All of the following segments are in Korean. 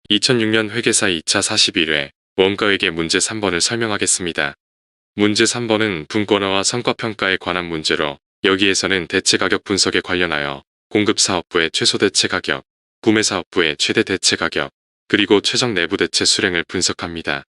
2006년 회계사 2차 41회 원가회계 문제 3번을 설명하겠습니다. 문제 3번은 분권화와 성과평가에 관한 문제로 여기에서는 대체가격 분석에 관련하여 공급사업부의 최소 대체가격, 구매사업부의 최대 대체가격, 그리고 최적 내부 대체 수량을 분석합니다.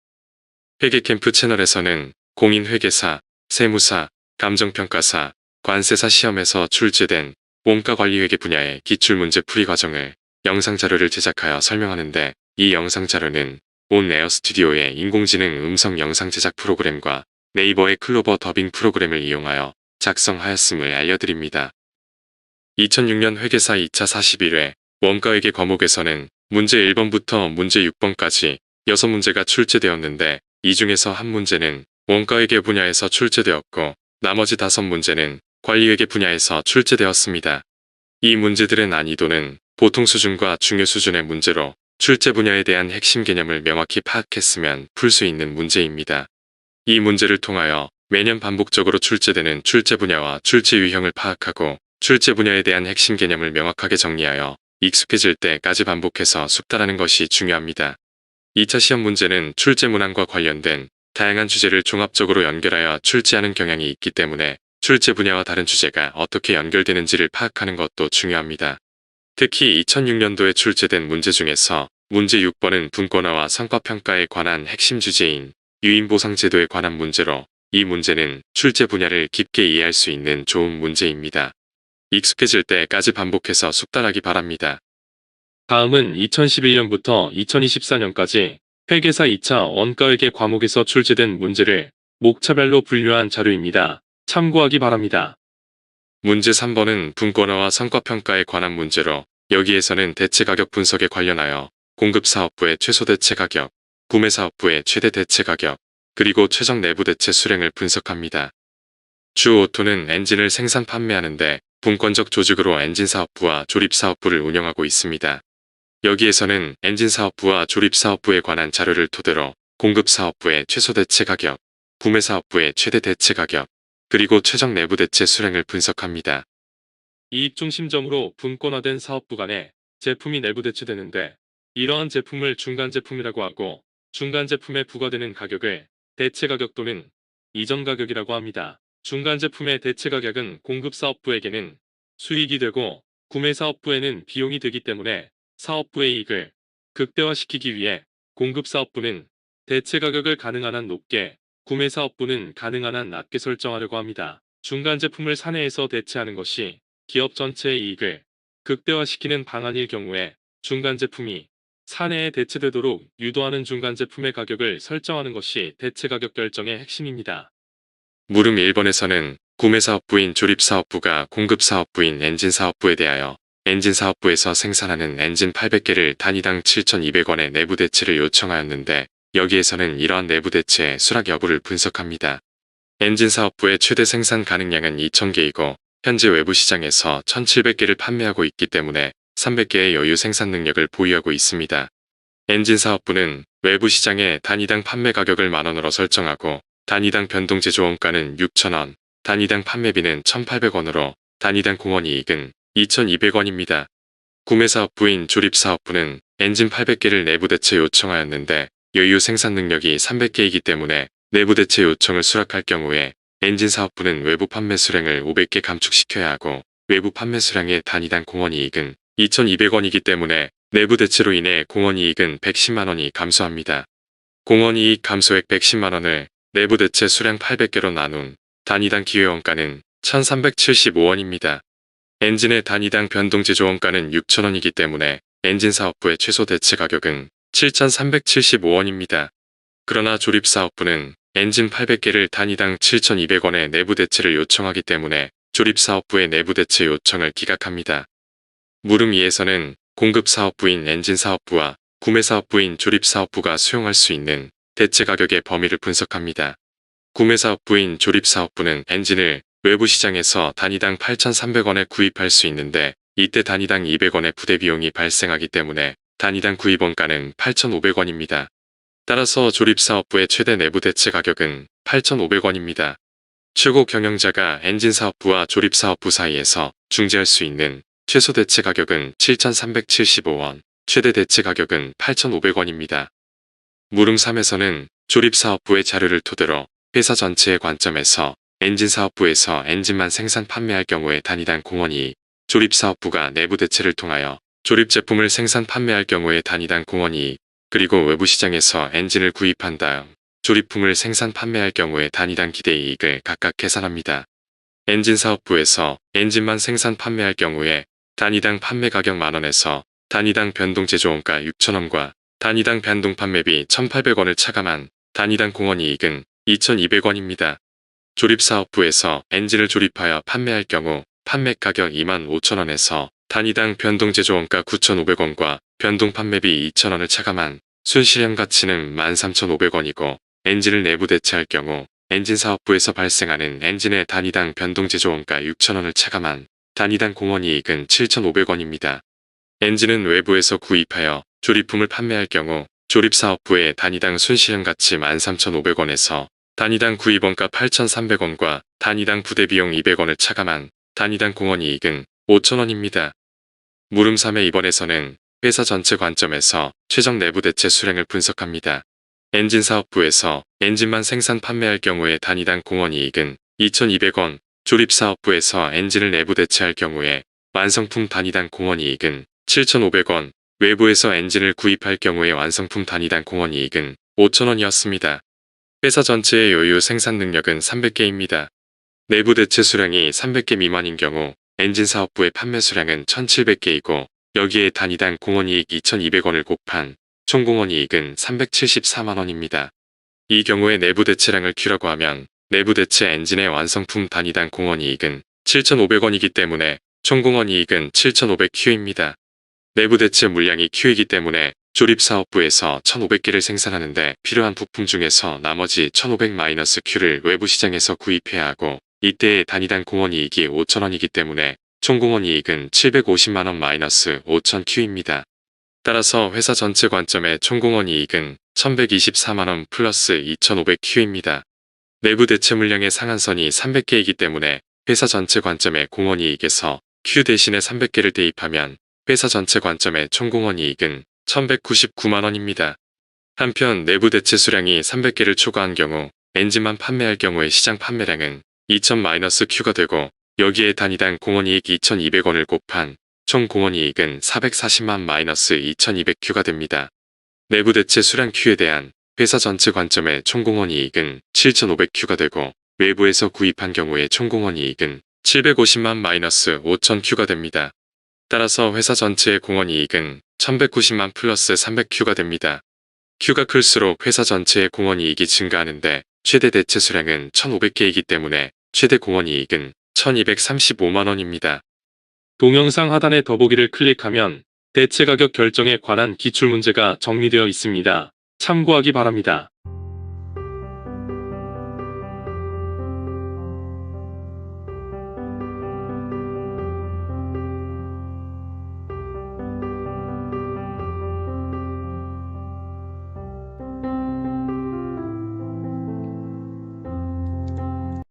회계캠프 채널에서는 공인회계사, 세무사, 감정평가사, 관세사 시험에서 출제된 원가관리회계 분야의 기출문제 풀이 과정을 영상자료를 제작하여 설명하는데, 이 영상자료는 온 에어 스튜디오의 인공지능 음성 영상 제작 프로그램과 네이버의 클로버 더빙 프로그램을 이용하여 작성하였음을 알려드립니다. 2006년 회계사 2차 41회 원가회계 과목에서는 문제 1번부터 문제 6번까지 6문제가 출제되었는데, 이 중에서 한 문제는 원가회계 분야에서 출제되었고 나머지 5문제는 관리회계 분야에서 출제되었습니다. 이 문제들의 난이도는 보통 수준과 중요 수준의 문제로 출제 분야에 대한 핵심 개념을 명확히 파악했으면 풀 수 있는 문제입니다. 이 문제를 통하여 매년 반복적으로 출제되는 출제 분야와 출제 유형을 파악하고 출제 분야에 대한 핵심 개념을 명확하게 정리하여 익숙해질 때까지 반복해서 숙달하는 것이 중요합니다. 2차 시험 문제는 출제 문항과 관련된 다양한 주제를 종합적으로 연결하여 출제하는 경향이 있기 때문에 출제 분야와 다른 주제가 어떻게 연결되는지를 파악하는 것도 중요합니다. 특히 2006년도에 출제된 문제 중에서 문제 6번은 분권화와 성과평가에 관한 핵심 주제인 유인보상제도에 관한 문제로, 이 문제는 출제 분야를 깊게 이해할 수 있는 좋은 문제입니다. 익숙해질 때까지 반복해서 숙달하기 바랍니다. 다음은 2011년부터 2024년까지 회계사 2차 원가회계 과목에서 출제된 문제를 목차별로 분류한 자료입니다. 참고하기 바랍니다. 문제 3번은 분권화와 성과평가에 관한 문제로 여기에서는 대체가격 분석에 관련하여 공급사업부의 최소 대체가격, 구매사업부의 최대 대체가격, 그리고 최적 내부 대체 수량을 분석합니다. 주 오토는 엔진을 생산 판매하는데 분권적 조직으로 엔진사업부와 조립사업부를 운영하고 있습니다. 여기에서는 엔진사업부와 조립사업부에 관한 자료를 토대로 공급사업부의 최소 대체가격, 구매사업부의 최대 대체가격, 그리고 최적 내부 대체 수량을 분석합니다. 이익 중심점으로 분권화된 사업부 간에 제품이 내부 대체되는데, 이러한 제품을 중간제품이라고 하고 중간제품에 부과되는 가격을 대체가격 또는 이전가격이라고 합니다. 중간제품의 대체가격은 공급사업부에게는 수익이 되고 구매사업부에는 비용이 되기 때문에 사업부의 이익을 극대화시키기 위해 공급사업부는 대체가격을 가능한 한 높게, 구매사업부는 가능한 한 낮게 설정하려고 합니다. 중간제품을 사내에서 대체하는 것이 기업 전체의 이익을 극대화시키는 방안일 경우에 중간제품이 사내에 대체되도록 유도하는 중간제품의 가격을 설정하는 것이 대체가격 결정의 핵심입니다. 물음 1번에서는 구매사업부인 조립사업부가 공급사업부인 엔진사업부에 대하여 엔진사업부에서 생산하는 엔진 800개를 단위당 7,200원의 내부 대체를 요청하였는데, 여기에서는 이러한 내부 대체의 수락 여부를 분석합니다. 엔진사업부의 최대 생산 가능량은 2,000개이고 현재 외부 시장에서 1,700개를 판매하고 있기 때문에 300개의 여유 생산 능력을 보유하고 있습니다. 엔진사업부는 외부 시장에 단위당 판매 가격을 만원으로 설정하고 단위당 변동제조원가는 6,000원, 단위당 판매비는 1,800원으로 단위당 공원이익은 2,200원입니다. 구매사업부인 조립사업부는 엔진 800개를 내부 대체 요청하였는데 여유 생산 능력이 300개이기 때문에 내부 대체 요청을 수락할 경우에 엔진사업부는 외부 판매 수량을 500개 감축시켜야 하고 외부 판매 수량의 단위당 공원이익은 2,200원이기 때문에 내부 대체로 인해 공원이익은 110만원이 감소합니다. 공원이익 감소액 110만원을 내부 대체 수량 800개로 나눈 단위당 기회원가는 1,375원입니다. 엔진의 단위당 변동제조원가는 6,000원이기 때문에 엔진사업부의 최소 대체 가격은 7,375원입니다. 그러나 조립사업부는 엔진 800개를 단위당 7,200원의 내부 대체를 요청하기 때문에 조립사업부의 내부 대체 요청을 기각합니다. 물음 2에서는 공급사업부인 엔진사업부와 구매사업부인 조립사업부가 수용할 수 있는 대체 가격의 범위를 분석합니다. 구매사업부인 조립사업부는 엔진을 외부 시장에서 단위당 8,300원에 구입할 수 있는데, 이때 단위당 200원의 부대 비용이 발생하기 때문에 단위당 구입원가는 8,500원입니다. 따라서 조립사업부의 최대 내부 대체 가격은 8,500원입니다. 최고 경영자가 엔진사업부와 조립사업부 사이에서 중재할 수 있는 최소 대체 가격은 7,375원, 최대 대체 가격은 8,500원입니다. 물음 3에서는 조립사업부의 자료를 토대로 회사 전체의 관점에서 엔진사업부에서 엔진만 생산 판매할 경우에 단위당 공원이익, 조립사업부가 내부 대체를 통하여 조립 제품을 생산 판매할 경우에 단위당 공원이익, 그리고 외부 시장에서 엔진을 구입한 다음 조립품을 생산 판매할 경우에 단위당 기대이익을 각각 계산합니다. 엔진사업부에서 엔진만 생산 판매할 경우에 단위당 판매 가격 만원에서 단위당 변동 제조원가 6,000원과 단위당 변동 판매비 1,800원을 차감한 단위당 공원이익은 2,200원입니다. 조립사업부에서 엔진을 조립하여 판매할 경우 판매 가격 25,000원에서 단위당 변동 제조원가 9,500원과 변동 판매비 2,000원을 차감한 순실현 가치는 13,500원이고 엔진을 내부 대체할 경우 엔진사업부에서 발생하는 엔진의 단위당 변동 제조원가 6,000원을 차감한 단위당 공원이익은 7,500원입니다. 엔진은 외부에서 구입하여 조립품을 판매할 경우 조립사업부의 단위당 순실현 가치 13,500원에서 단위당 구입원가 8,300원과 단위당 부대비용 200원을 차감한 단위당 공원이익은 5,000원입니다. 물음 3의 2번에서는 회사 전체 관점에서 최적 내부 대체 수량을 분석합니다. 엔진사업부에서 엔진만 생산 판매할 경우에 단위당 공원이익은 2,200원, 조립사업부에서 엔진을 내부 대체할 경우에 완성품 단위당 공원이익은 7,500원, 외부에서 엔진을 구입할 경우에 완성품 단위당 공원이익은 5,000원이었습니다. 회사 전체의 요유 생산 능력은 300개입니다. 내부 대체 수량이 300개 미만인 경우 엔진 사업부의 판매 수량은 1,700개이고 여기에 단위당 공원이익 2,200원을 곱한 총 공원이익은 374만원입니다. 이 경우에 내부 대체량을 Q라고 하면 내부 대체 엔진의 완성품 단위당 공원이익은 7,500원이기 때문에 총 공원이익은 7,500Q입니다. 내부 대체 물량이 Q이기 때문에 조립사업부에서 1,500개를 생산하는데 필요한 부품 중에서 나머지 1,500-Q를 외부 시장에서 구입해야 하고 이때의 단위당 공원이익이 5,000원이기 때문에 총 공원이익은 750만원-5,000Q입니다. 따라서 회사 전체 관점의 총 공원이익은 1,124만원 플러스 2,500Q입니다. 내부 대체 물량의 상한선이 300개이기 때문에 회사 전체 관점의 공원이익에서 Q 대신에 300개를 대입하면 회사 전체 관점의 총 공원이익은 1,199만원입니다. 한편 내부 대체 수량이 300개를 초과한 경우 엔진만 판매할 경우의 시장 판매량은 2,000-Q가 되고 여기에 단위당 공원이익 2,200원을 곱한 총 공원이익은 440만-2,200Q가 됩니다. 내부 대체 수량 Q에 대한 회사 전체 관점의 총 공원이익은 7,500Q가 되고 외부에서 구입한 경우의 총 공원이익은 750만-5,000Q가 됩니다. 따라서 회사 전체의 공원이익은 1,190만 플러스 300Q가 됩니다. Q가 클수록 회사 전체의 공원이익이 증가하는데 최대 대체 수량은 1,500개이기 때문에 최대 공원이익은 1,235만원입니다. 동영상 하단의 더보기를 클릭하면 대체 가격 결정에 관한 기출문제가 정리되어 있습니다. 참고하기 바랍니다.